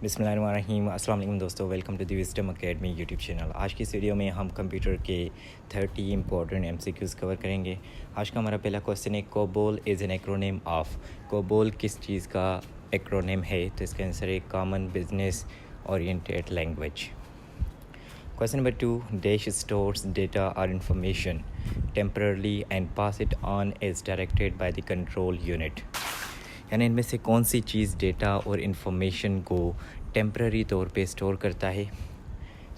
बिस्मिल्लाहिर्रहमानिर्रहीम। अस्सलाम वालेकुम दोस्तों, welcome to the Wisdom Academy YouTube channel. आज की इस वीडियो में हम कंप्यूटर के 30 इंपॉर्टेंट एमसीक्यूज़ कवर करेंगे। आज का हमारा पहला क्वेश्चन है, COBOL is an acronym of. COBOL किस चीज़ का एक्रोनिम है? तो इसका आंसर है common business oriented language. Question number 2, Dash stores data or information temporarily and pass it on as directed by the control unit। यानी इनमें से कौन सी चीज़ डेटा और इन्फॉर्मेशन को टेम्पररी तौर पे स्टोर करता है?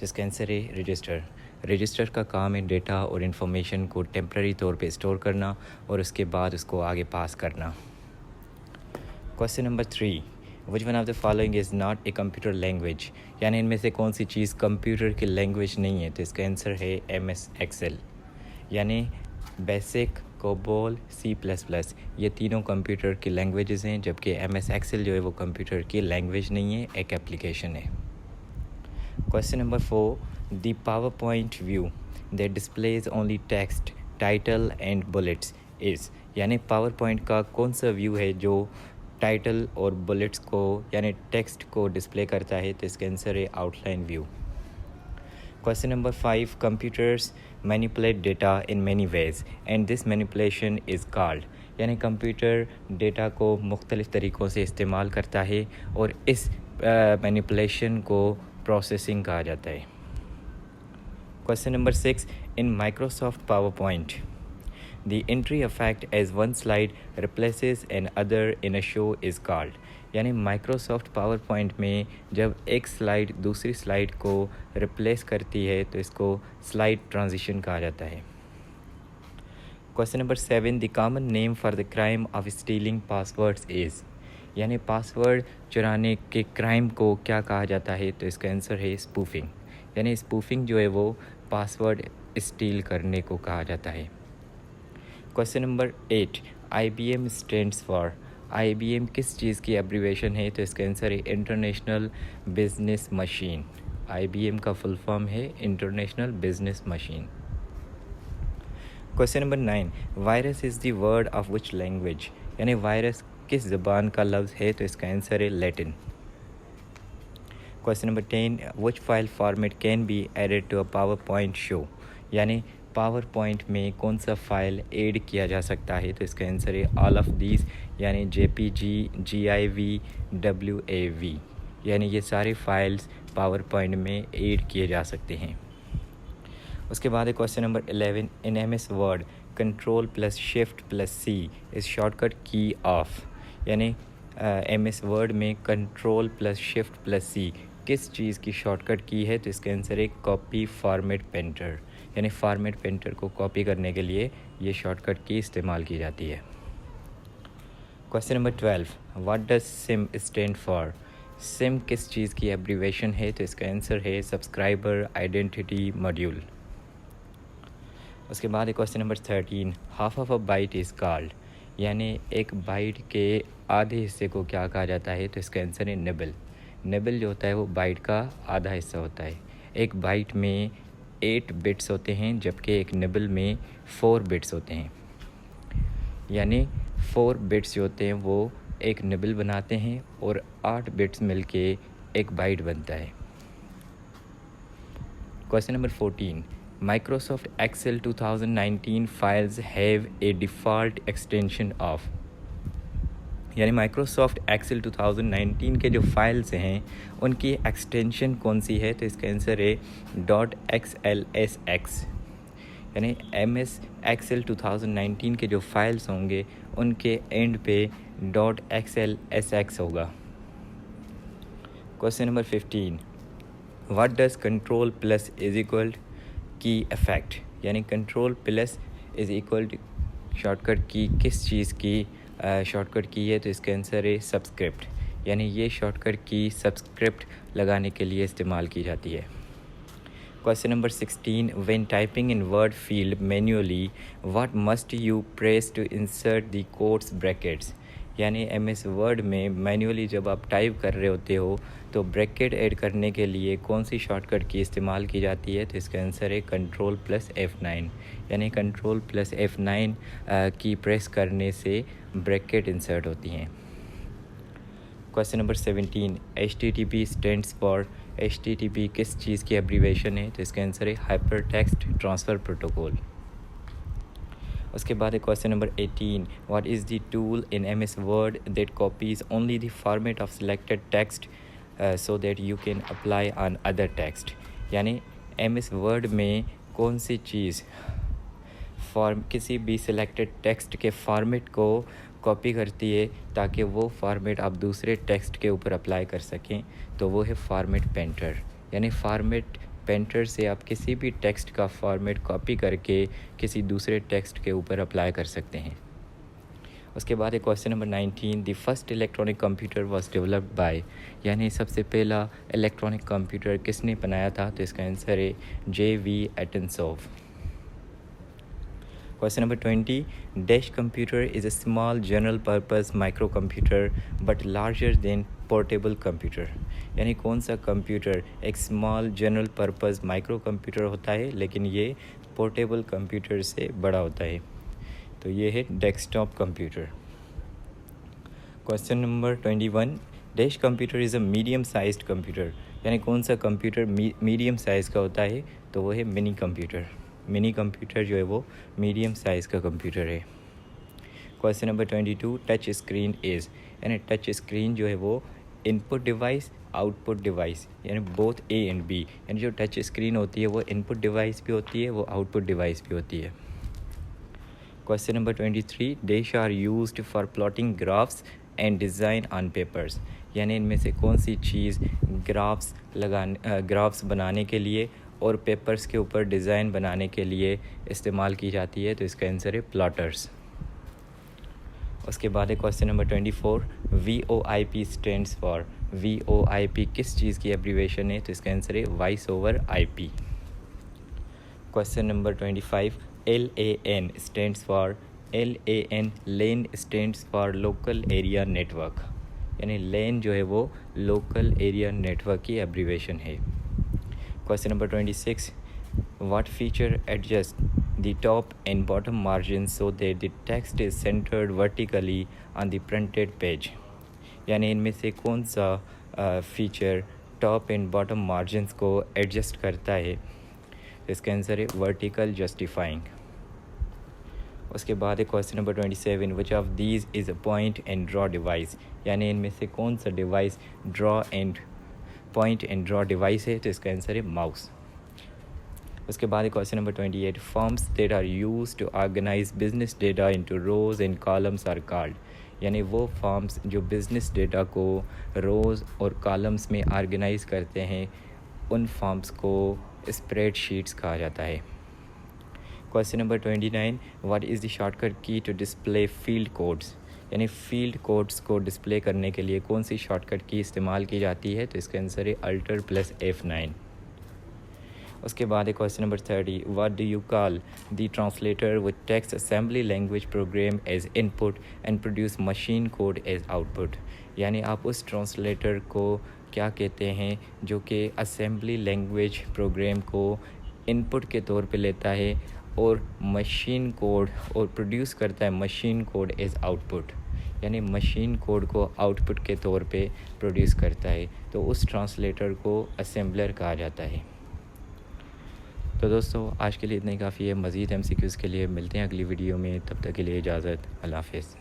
जिसका आंसर है रजिस्टर। रजिस्टर का काम है डेटा और इन्फॉर्मेशन को टेम्पररी तौर पे स्टोर करना और उसके बाद उसको आगे पास करना। Question number 3, which one of the following is not a computer language. यानी इनमें से कौन सी चीज़ कंप्यूटर की लैंग्वेज नहीं है? तो इसका आंसर है MS एक्सेल। यानी बेसिक, कोबोल, C++, ये तीनों कंप्यूटर की लैंग्वेजेस हैं, जबकि MS एक्सेल जो है वो कंप्यूटर की लैंग्वेज नहीं है, एक एप्लीकेशन है। Question number 4, the power point view that displays only text, title and bullets is. यानी पावर पॉइंट का कौन सा व्यू है जो टाइटल और बुलेट्स को यानी टेक्स्ट को डिस्प्ले करता है? तो इसका आंसर है outline view. Question number 5, computers manipulate data in many ways and this manipulation is called. यानी कंप्यूटर डेटा को मुख्तलिफ़ तरीक़ों से इस्तेमाल करता है और इस मैनिपुलेशन को प्रोसेसिंग कहा जाता है। Question number 6, in Microsoft power point The entry effect as one slide replaces another in a show is called। यानी माइक्रोसॉफ्ट पावर पॉइंट में जब एक स्लाइड दूसरी स्लाइड को रिप्लेस करती है तो इसको स्लाइड ट्रांजिशन कहा जाता है। Question number 7, the common name for the crime of stealing passwords is. यानी पासवर्ड चुराने के क्राइम को क्या कहा जाता है? तो इसका आंसर है स्पूफिंग। यानी स्पूफिंग जो है वो पासवर्ड स्टील करने को कहा जाता है। Question number 8, IBM stands for. IBM किस चीज़ की एब्रीवेशन है? तो इसका आंसर है इंटरनेशनल बिजनेस मशीन। IBM का फुल फॉर्म है international business machine. Question number 9, virus is the word of which language. यानी वायरस किस ज़बान का लफ्ज़ है? तो इसका आंसर है Latin. Question number 10, which file format can be added to a PowerPoint show. यानी पावर पॉइंट में कौन सा फ़ाइल ऐड किया जा सकता है? तो इसका आंसर है ऑल ऑफ दीज, यानी JPG, GIV, WAV। यानी ये सारे फाइल्स पावर पॉइंट में ऐड किए जा सकते हैं। उसके बाद है question number 11, in MS word Ctrl+Shift+C is shortcut की ऑफ। यानी MS वर्ड में Ctrl+Shift+C किस चीज़ की शॉर्टकट की है? तो इसका आंसर है कॉपी फॉर्मेट पेंटर। यानी फॉर्मेट पेंटर को कॉपी करने के लिए ये शॉर्टकट की इस्तेमाल की जाती है। Question number 12, what does SIM stand for. SIM किस चीज़ की एब्रीवेशन है? तो इसका आंसर है सब्सक्राइबर आइडेंटिटी मॉड्यूल। उसके बाद है question number 13, half of a byte is called. यानी एक बाइट के आधे हिस्से को क्या कहा जाता है? तो इसका आंसर है निबल। निबल जो होता है वो बाइट का आधा हिस्सा होता है। एक बाइट में 8 बिट्स होते हैं, जबकि एक निबल में 4 बिट्स होते हैं। यानी 4 बिट्स जो होते हैं वो एक निबल बनाते हैं और 8 बिट्स मिलके एक बाइट बनता है। Question number 14, Microsoft Excel 2019 files have a default extension of. यानी माइक्रोसॉफ्ट एक्सेल 2019 के जो फाइल्स हैं उनकी एक्सटेंशन कौन सी है? तो इसका आंसर है .xlsx। यानी MS एक्सेल 2019 के जो फाइल्स होंगे उनके एंड पे .xlsx होगा। Question number 15, what does control plus is equal की इफेक्ट। यानी control plus is equal shortcut की किस चीज़ की शॉर्टकट की है? तो इसका आंसर है सबस्क्रिप्ट। यानी ये शॉर्टकट की सबस्क्रिप्ट लगाने के लिए इस्तेमाल की जाती है। Question number 16, when typing in Word field manually what must you press to insert the quotes brackets. यानी MS वर्ड में मैन्युअली जब आप टाइप कर रहे होते हो तो ब्रैकेट ऐड करने के लिए कौन सी शॉर्टकट की इस्तेमाल की जाती है? तो इसका आंसर है Ctrl+F9। यानी Ctrl+F9 की प्रेस करने से ब्रैकेट इंसर्ट होती हैं। Question number 17, HTTP stands for, HTTP किस चीज़ की एब्रीवेशन है? तो इसका आंसर है हाइपर टेक्स्ट ट्रांसफ़र प्रोटोकॉल। उसके बाद है question number 18, what is the tool in MS word that copies only the format of selected text so that you can apply on other text. यानी MS Word में कौन सी चीज़ किसी भी selected text के format को कॉपी करती है ताकि वो फॉर्मेट आप दूसरे टेक्स्ट के ऊपर अप्लाई कर सकें, तो वो है फॉर्मेट पेंटर। यानी फॉर्मेट पेंटर से आप किसी भी टेक्स्ट का फॉर्मेट कॉपी करके किसी दूसरे टेक्स्ट के ऊपर अप्लाई कर सकते हैं। उसके बाद है question number 19, the first electronic computer was developed by, यानी सबसे पहला इलेक्ट्रॉनिक कंप्यूटर किसने बनाया था? तो इसका आंसर है J.V. एटनसॉफ। Question number 20, dash computer is a small general purpose microcomputer but larger than portable computer। यानी कौन सा कंप्यूटर एक small general purpose micro computer होता है लेकिन ये पोर्टेबल कंप्यूटर से बड़ा होता है? तो ये है desktop computer. Question number 21, dash computer is a medium sized computer. यानी कौन सा कंप्यूटर मीडियम साइज़ का होता है? तो वो है मिनी कंप्यूटर। मिनी कंप्यूटर जो है वो मीडियम साइज़ का कंप्यूटर है। Question number 22, touch screen is, यानी टच स्क्रीन जो है वो इनपुट डिवाइस आउटपुट डिवाइस, यानी बोथ A एंड B। यानी जो टच स्क्रीन होती है वो इनपुट डिवाइस भी होती है, वो आउटपुट डिवाइस भी होती है। Question number 23, dash are used for plotting graphs and design on papers. यानी इनमें से कौन सी चीज़ ग्राफ्स बनाने के लिए और पेपर्स के ऊपर डिज़ाइन बनाने के लिए इस्तेमाल की जाती है? तो इसका आंसर है प्लॉटर्स। उसके बाद है question number 24, VoIP stands for, VoIP किस चीज़ की एब्रीवेशन है? तो इसका आंसर है voice over IP। Question number 25, LAN stands for, LAN lane stands for local area network. यानी लेन जो है वो लोकल एरिया नेटवर्क की एब्रीवेशन है। Question number 26, what feature adjusts the top and bottom margins so that the text is centered vertically on the printed page। यानी इनमें से कौन सा feature top and bottom margins को एडजस्ट करता है? इसका आंसर है वर्टिकल जस्टिफाइंग। उसके बाद है question number 27, which of these is a point and draw device. यानी इनमें से कौन सा device point and draw device है? तो इसका आंसर है माउस। उसके बाद question number 28, forms that are used to organize business data into rows and columns are called. यानी वो फॉर्म्स जो बिजनेस डेटा को रोज़ और कॉलम्स में ऑर्गेनाइज करते हैं उन फॉर्म्स को स्प्रेडशीट्स कहा जाता है। Question number 29, what is the shortcut की टू डिस्प्ले फील्ड कोड्स। यानी फील्ड कोड्स को डिस्प्ले करने के लिए कौन सी शॉर्टकट की इस्तेमाल की जाती है? तो इसका आंसर है अल्टर प्लस F9। उसके बाद है question number 30, what do you call the translator with text assembly language program as input and produce machine code as output. यानी आप उस ट्रांसलेटर को क्या कहते हैं जो कि असेंबली लैंग्वेज प्रोग्राम को इनपुट के तौर पे लेता है और मशीन कोड और प्रोड्यूस करता है मशीन कोड एज आउटपुट। यानी मशीन कोड को आउटपुट के तौर पे प्रोड्यूस करता है, तो उस ट्रांसलेटर को असेंबलर कहा जाता है। तो दोस्तों आज के लिए इतना ही काफ़ी है। मज़ीद MCQs के लिए मिलते हैं अगली वीडियो में, तब तक के लिए इजाज़त, अल्लाह हाफ़िज़।